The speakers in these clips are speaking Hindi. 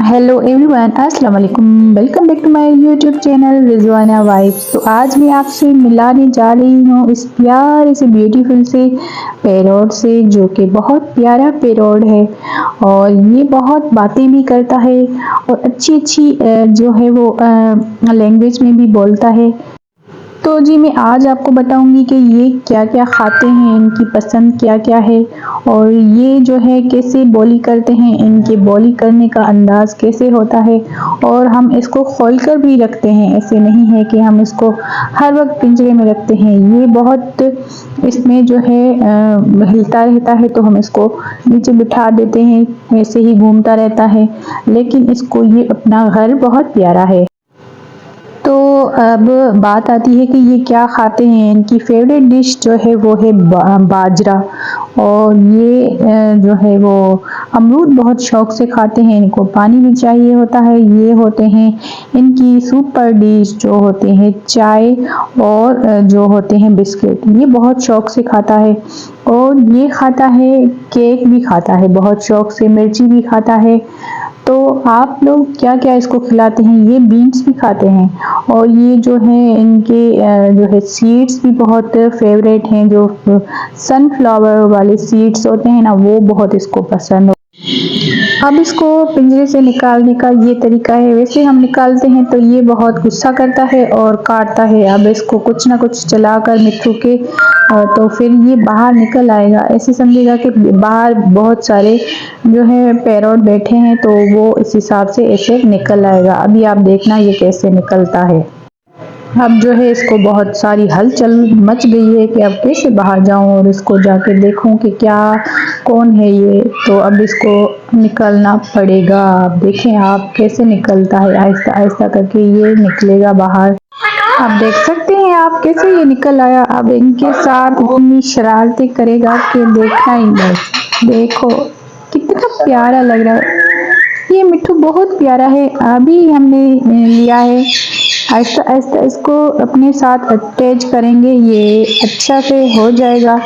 हेलो एवरीवन, अस्सलाम वालेकुम। Welcome back to my YouTube channel Rizwana Vibes. तो आज मैं आपसे मिलाने जा रही हूँ इस प्यारे से ब्यूटीफुल से पैरोट से, जो कि बहुत प्यारा पैरोट है और ये बहुत बातें भी करता है और अच्छी अच्छी जो है वो लैंग्वेज में भी बोलता है। तो जी मैं आज आपको बताऊंगी कि ये क्या क्या खाते हैं, इनकी पसंद क्या क्या है और ये जो है कैसे बोली करते हैं, इनके बोली करने का अंदाज कैसे होता है। और हम इसको खोल कर भी रखते हैं, ऐसे नहीं है कि हम इसको हर वक्त पिंजरे में रखते हैं। ये बहुत इसमें जो है हिलता रहता है, तो हम इसको नीचे बिठा देते हैं, ऐसे ही घूमता रहता है, लेकिन इसको ये अपना घर बहुत प्यारा है। तो अब बात आती है कि ये क्या खाते हैं। इनकी फेवरेट डिश जो है वो है बाजरा, और ये जो है वो अमरूद बहुत शौक से खाते हैं। इनको पानी भी चाहिए होता है। ये होते हैं इनकी सुपर डिश, जो होते हैं चाय और जो होते हैं बिस्किट। ये बहुत शौक से खाता है और ये खाता है केक भी खाता है बहुत शौक से, मिर्ची भी खाता है। तो आप लोग क्या क्या इसको खिलाते हैं? ये बीन्स भी खाते हैं और ये जो है इनके जो है सीड्स भी बहुत फेवरेट हैं। जो सनफ्लावर वाले सीड्स होते हैं ना, वो बहुत इसको पसंद है। अब इसको पिंजरे से निकालने का ये तरीका है। वैसे हम निकालते हैं तो ये बहुत गुस्सा करता है और काटता है। अब इसको कुछ ना कुछ चलाकर मिट्टू के तो फिर ये बाहर निकल आएगा। ऐसे समझिएगा कि बाहर बहुत सारे जो है पैरोट बैठे हैं, तो वो इस हिसाब से ऐसे निकल आएगा। अभी आप देखना ये कैसे निकलता है। अब जो है इसको बहुत सारी हलचल मच गई है कि अब कैसे बाहर जाऊं और इसको जाके देखूं कि क्या कौन है ये। तो अब इसको निकलना पड़ेगा। अब देखें आप कैसे निकलता है, आहिस्ता आहिस्ता करके ये निकलेगा बाहर। आप देख सकते हैं आप कैसे ये निकल आया। अब इनके साथ इतनी शरारतें करेगा कि देखना ही बस। देखो कितना प्यारा लग रहा है। ये मिट्टू बहुत प्यारा है। अभी हमने लिया है, आहिस्ता आहिस्ता इसको अपने साथ अटैच करेंगे, ये अच्छा से हो जाएगा।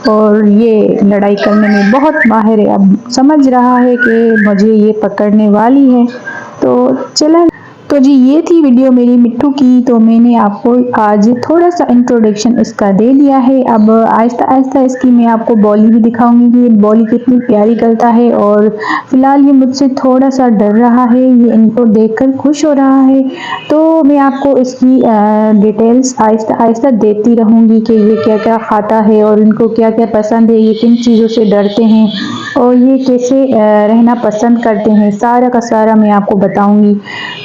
और ये लड़ाई करने में बहुत माहिर है। अब समझ रहा है कि मुझे ये पकड़ने वाली है, तो चला। तो जी ये थी वीडियो मेरी मिट्टू की। तो मैंने आपको आज थोड़ा सा इंट्रोडक्शन इसका दे दिया है। अब आहिस्ता आहिस्ता इसकी मैं आपको बॉली भी दिखाऊंगी कि ये बॉली कितनी प्यारी करता है। और फिलहाल ये मुझसे थोड़ा सा डर रहा है, ये इनको देखकर खुश हो रहा है। तो मैं आपको इसकी डिटेल्स आहिस्ता आहिस्ता देती रहूँगी कि ये क्या क्या खाता है और इनको क्या क्या पसंद है, ये किन चीज़ों से डरते हैं और ये कैसे रहना पसंद करते हैं। सारा का सारा मैं आपको बताऊंगी।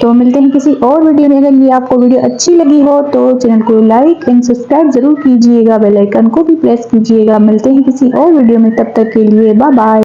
तो मिलते हैं किसी और वीडियो में। अगर ये आपको वीडियो अच्छी लगी हो तो चैनल को लाइक एंड सब्सक्राइब जरूर कीजिएगा, बेल आइकन को भी प्रेस कीजिएगा। मिलते हैं किसी और वीडियो में, तब तक के लिए बाय बाय।